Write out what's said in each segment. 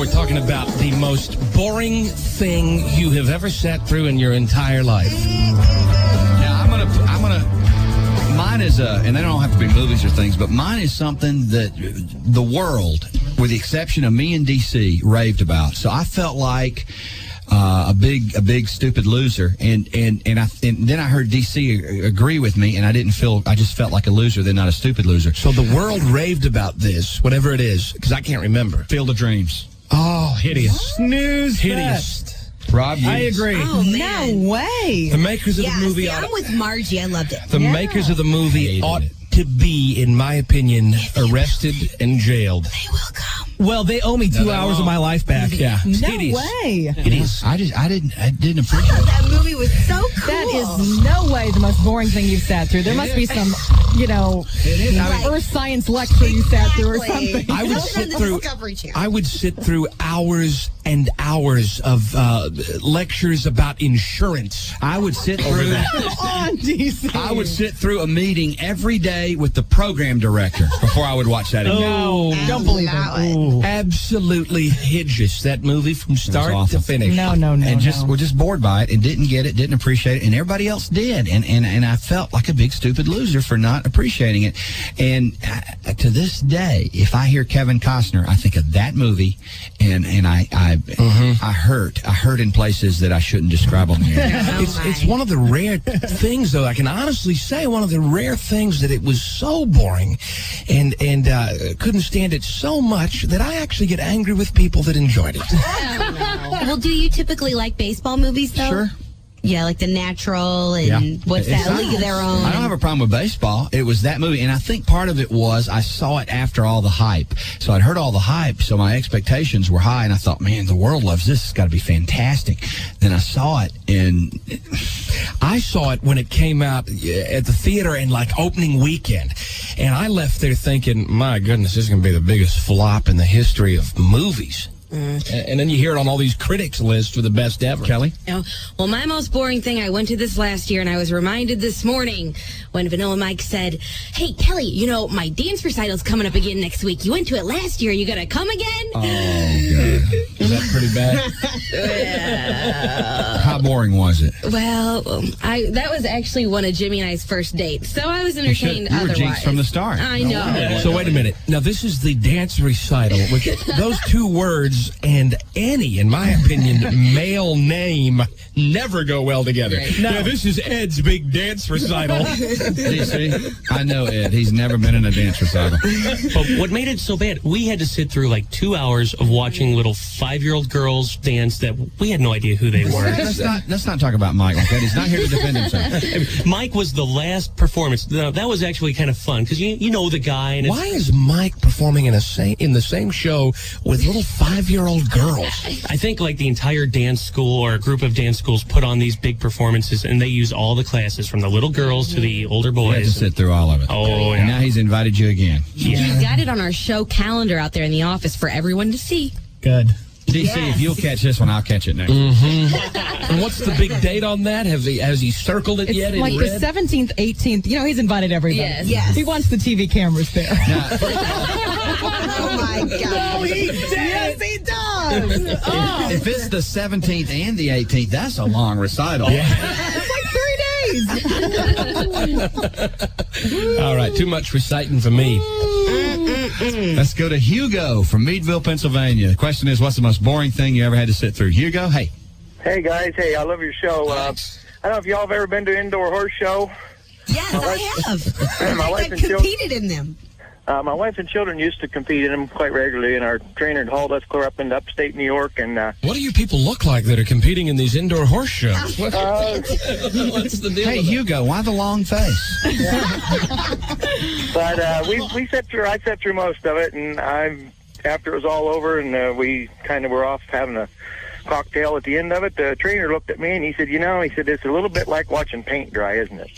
we're talking about the most boring thing you have ever sat through in your entire life. Now, I'm gonna. Mine is and they don't have to be movies or things, but mine is something that the world, with the exception of me and DC, raved about. So I felt like a big stupid loser, and then I heard DC agree with me, and I just felt like a loser, then not a stupid loser. So the world raved about this, whatever it is, because I can't remember. Field of Dreams. Oh, hideous. Snooze Hideous. fest. Rob, I agree. Oh, man. No way. The makers of the movie I'm with Margie. I loved it. The makers of the movie ought to be, in my opinion, arrested and jailed. They will come. Well, they owe me 2 hours of my life back. Yeah. No Hideous. way. Hideous. I didn't appreciate it. That movie was so cool. That is no way the most boring thing you've sat through. There must be some, earth science lecture you sat through or something. I would Those are sit the through. Discovery Channel. I would sit through hours and hours of lectures about insurance. I would sit through on, DC. I would sit through a meeting every day with the program director before I would watch that again. No, don't believe it. Absolutely hideous, that movie from start to finish. No. And we're just bored by it and didn't get it, didn't appreciate it, and everybody else did. And I felt like a big stupid loser for not appreciating it. And to this day, if I hear Kevin Costner, I think of that movie, and I hurt in places that I shouldn't describe on the air. It's one of the rare things, though. I can honestly say one of the rare things that it was so boring, and couldn't stand it so much that I actually get angry with people that enjoyed it. Well, do you typically like baseball movies, though? Sure. Yeah, like The Natural and what's that? A League of Their Own. I don't have a problem with baseball. It was that movie, and I think part of it was I saw it after all the hype. So I'd heard all the hype, so my expectations were high, and I thought, man, the world loves this. It's got to be fantastic. Then I saw it, and I saw it when it came out at the theater in like opening weekend, and I left there thinking, my goodness, this is going to be the biggest flop in the history of movies. And then you hear it on all these critics lists for the best ever. Kelly? Well, my most boring thing, I went to this last year, and I was reminded this morning when Vanilla Mike said, hey, Kelly, my dance recital's coming up again next week. You went to it last year. You got to come again? Oh, God. Was that pretty bad? How boring was it? Well, that was actually one of Jimmy and I's first dates, so I was entertained You were otherwise. jinxed from the start. I know. So wait a minute. Now, this is the dance recital. With those two words and any, in my opinion, male name never go well together. No. Yeah, this is Ed's big dance recital. DC, I know Ed. He's never been in a dance recital. But what made it so bad, we had to sit through like 2 hours of watching little 5-year-old girls dance that we had no idea who they were. Let's not talk about Mike like that. He's not here to defend himself. Mike was the last performance. That was actually kind of fun because you know the guy. And why is Mike performing in the same show with little 5-year-old girls? I think like the entire dance school or a group of dance schools put on these big performances, and they use all the classes from the little girls to the older He had to boys. sit through all of it. Oh, And now he's invited you again. He's got it on our show calendar out there in the office for everyone to see. Good. DC, if you'll catch this one, I'll catch it next. And what's the big date on that? Has he circled it It's yet? like in the red? 17th, 18th. He's invited everybody. Yes. He wants the TV cameras there. Oh, my God. He does. Yes, he does. If it's the 17th and the 18th, that's a long recital. It's like 3 days. All right, too much reciting for me. Let's go to Hugo from Meadville, Pennsylvania. The question is, what's the most boring thing you ever had to sit through? Hugo, hey. Hey, guys. Hey, I love your show. I don't know if y'all have ever been to indoor horse show. Yes, I have. My I wife and competed in them. My wife and children used to compete in them quite regularly, and our trainer had hauled us clear up into upstate New York. And What do you people look like that are competing in these indoor horse shows? What's the deal? Hey, Hugo, why the long face? But we sat through. I sat through most of it, and after it was all over, and we kind of were off having a cocktail at the end of it. The trainer looked at me and he said, it's a little bit like watching paint dry, isn't it?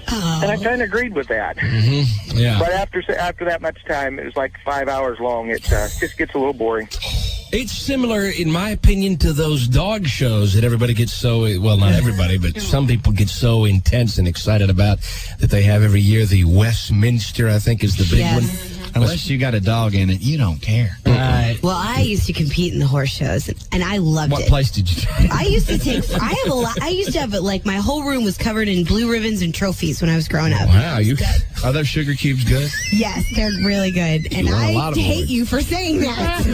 Oh. And I kind of agreed with that. Mm-hmm. Yeah. But after that much time, it was like 5 hours long. It just gets a little boring. It's similar, in my opinion, to those dog shows that everybody gets so, well, not everybody, but some people get so intense and excited about that they have every year. The Westminster, I think, is the big one. Unless you got a dog in it, you don't care. Right. Well, I used to compete in the horse shows, and I loved What it. place did you take? I used to take. I used to have it like my whole room was covered in blue ribbons and trophies when I was growing up. Wow, Are those sugar cubes good? Yes, they're really good, and learn a lot I of hate words. you for saying that.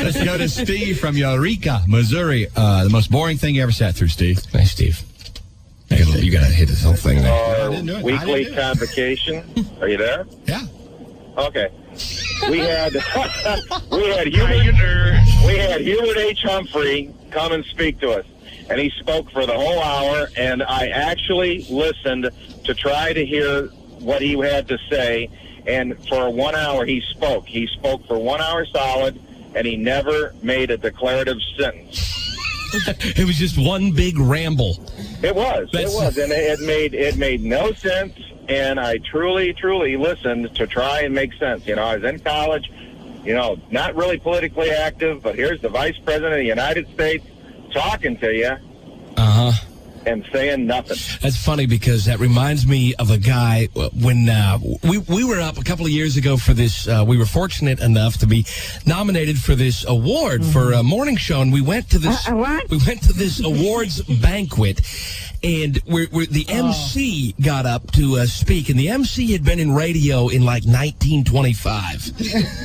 Let's go to Steve from Eureka, Missouri. The most boring thing you ever sat through, Steve? Hey, Steve. Hey, look, you got to hit this whole thing there. I didn't do it. Weekly convocation. Are you there? Yeah. Okay. We had Hubert H. Humphrey come and speak to us, and he spoke for the whole hour. And I actually listened to try to hear what he had to say. And for 1 hour, he spoke. He spoke for 1 hour solid, and he never made a declarative sentence. It was just one big ramble. It was, and it made no sense. And I truly listened to try and make sense. You know, I was in college, not really politically active, but here's the Vice President of the United States talking to you and saying nothing. That's funny because that reminds me of a guy when we were up a couple of years ago for this. We were fortunate enough to be nominated for this award for a morning show, and we went to this. We went to this awards banquet. And the MC got up to speak, and the MC had been in radio in like 1925.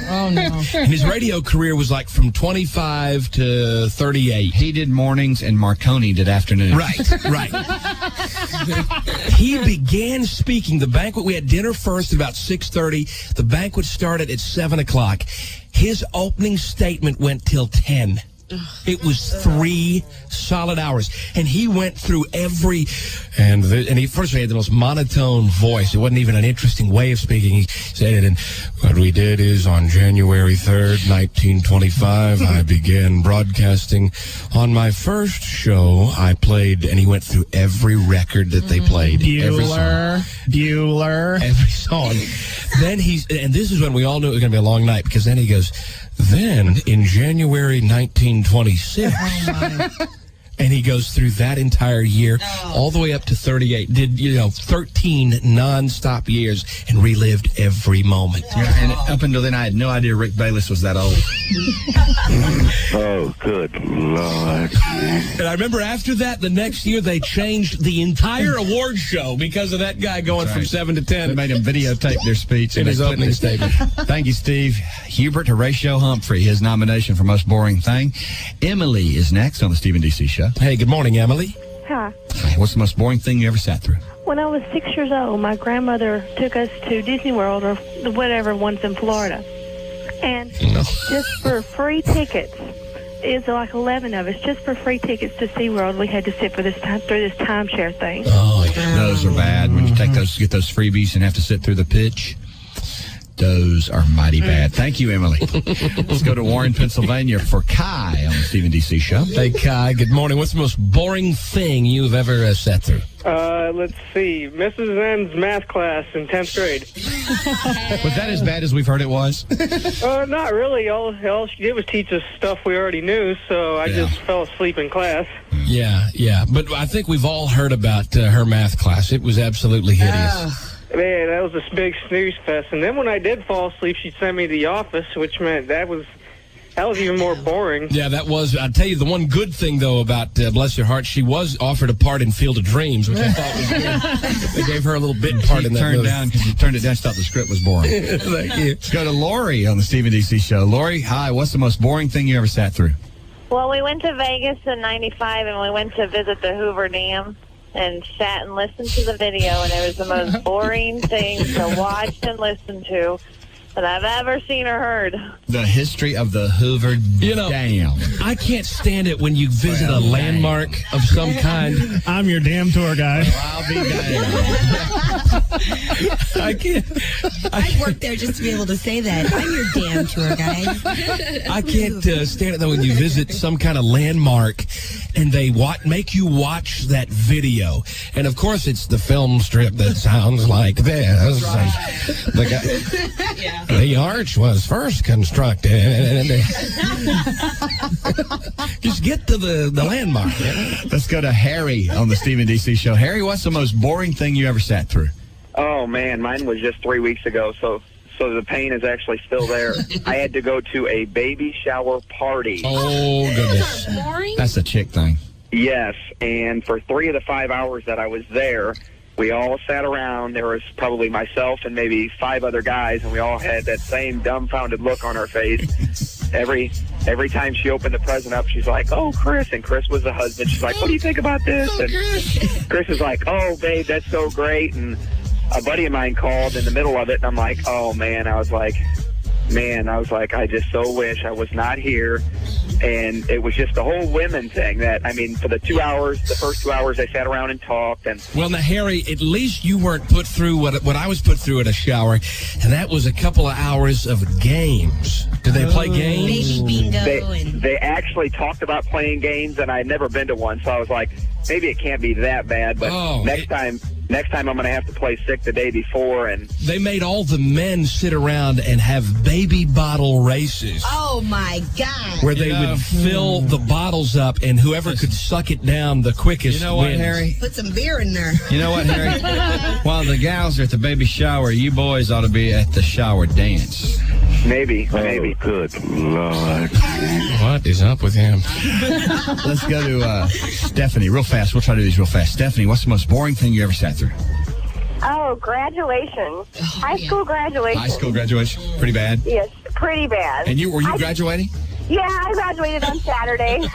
Oh, no. And his radio career was like from 25 to 38. He did mornings, and Marconi did afternoons. Right. He began speaking. The banquet, we had dinner first at about 6:30. The banquet started at 7 o'clock. His opening statement went till 10. It was 3 solid hours, and he went through every, and he first had the most monotone voice. It wasn't even an interesting way of speaking. He said it, and what we did is on January 3rd, 1925, I began broadcasting. On my first show, I played, and he went through every record that they played. Bueller. Every song. Then and this is when we all knew it was going to be a long night, because then he goes, then in January 1926, and he goes through that entire year, all the way up to 38. Did 13 nonstop years and relived every moment. Yeah, and up until then, I had no idea Rick Bayless was that old. Oh, good Lord. And I remember after that, the next year, they changed the entire award show because of that guy going from 7 to 10. They made him videotape their speech In and his opening statement. Thank you, Steve. Hubert Horatio Humphrey, his nomination for most boring thing. Emily is next on the Stephen D.C. Show. Hey, good morning, Emily. Hi. Hi, what's the most boring thing you ever sat through? When I was 6 years old, my grandmother took us to Disney World or whatever one's in Florida. And just for free tickets, it's like 11 of us, just for free tickets to SeaWorld, we had to sit for through this timeshare thing. Oh, yeah. Those are bad when you get those freebies and have to sit through the pitch. Those are mighty bad. Thank you, Emily. Let's go to Warren, Pennsylvania for Kai on the Stephen D.C. Show. Hey, Kai, good morning. What's the most boring thing you've ever sat through? Let's see. Mrs. M's math class in 10th grade. Was that as bad as we've heard it was? Not really. All she did was teach us stuff we already knew, so I just fell asleep in class. Yeah. But I think we've all heard about her math class. It was absolutely hideous. Man, that was this big snooze fest. And then when I did fall asleep, she'd send me to the office, which meant that was even more boring. Yeah, that was. I'll tell you the one good thing, though, about Bless Your Heart, she was offered a part in Field of Dreams, which I thought was good. They gave her a little bit part in that movie. You turned it down. She thought the script was boring. Thank you. Let's go to Lori on the Stephen D.C. Show. Lori, hi. What's the most boring thing you ever sat through? Well, we went to Vegas in '95, and we went to visit the Hoover Dam and sat and listened to the video, and it was the most boring thing to watch and listen to that I've ever seen or heard. The history of the Hoover Dam. I can't stand it when you visit a landmark of some kind. I'm your damn tour guide. I'll be damned. I can't. I worked there just to be able to say that. I'm your damn tour guide. I can't stand it, though, when you visit some kind of landmark and they make you watch that video. And, of course, it's the film strip that sounds like this. The arch was first constructed. Just get to the landmark. Let's go to Harry on the Stephen D.C. Show. Harry, what's the most boring thing you ever sat through? Oh, man, mine was just 3 weeks ago. So so the pain is actually still there. I had to go to a baby shower party. Oh, goodness. That's a chick thing. Yes, and for 3 of the 5 hours that I was there, we all sat around. There was probably myself and maybe 5 other guys, and we all had that same dumbfounded look on our face. Every time she opened the present up, she's like, "Oh, Chris," and Chris was the husband. She's like, "What do you think about this?" And Chris is like, "Oh, babe, that's so great." And a buddy of mine called in the middle of it, and I'm like, "Oh man," I was like, I just so wish I was not here. And it was just the whole women thing that, I mean, for the first 2 hours, they sat around and talked. And well, now, Harry, at least you weren't put through what I was put through at a shower, and that was a couple of hours of games. Did they play games? Baby bingo. They actually talked about playing games, and I had never been to one, so I was like, maybe it can't be that bad. But next time I'm going to have to play sick the day before. And they made all the men sit around and have baby bottle races. Oh, my God. Where they would fill the bottles up, and whoever could suck it down the quickest You know what, wins. Harry? Put some beer in there. You know what, Harry? While the gals are at the baby shower, you boys ought to be at the shower dance. Maybe. Good Lord. What is up with him? Let's go to Stephanie real fast. We'll try to do these real fast. Stephanie, what's the most boring thing you ever sat through? Oh, graduation. High school graduation. High school graduation? Pretty bad? Yes, pretty bad. And were you graduating? Yeah, I graduated on Saturday.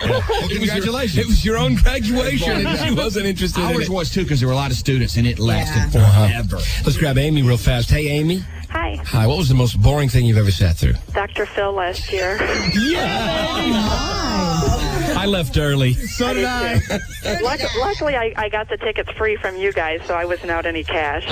Congratulations. It was your own graduation, and she wasn't interested in it. Ours was, too, because there were a lot of students, and it lasted forever. Let's grab Amy real fast. Hey, Amy. Hi. Hi. What was the most boring thing you've ever sat through? Dr. Phil last year. I left early. So did I. Luckily, I got the tickets free from you guys, so I wasn't out any cash.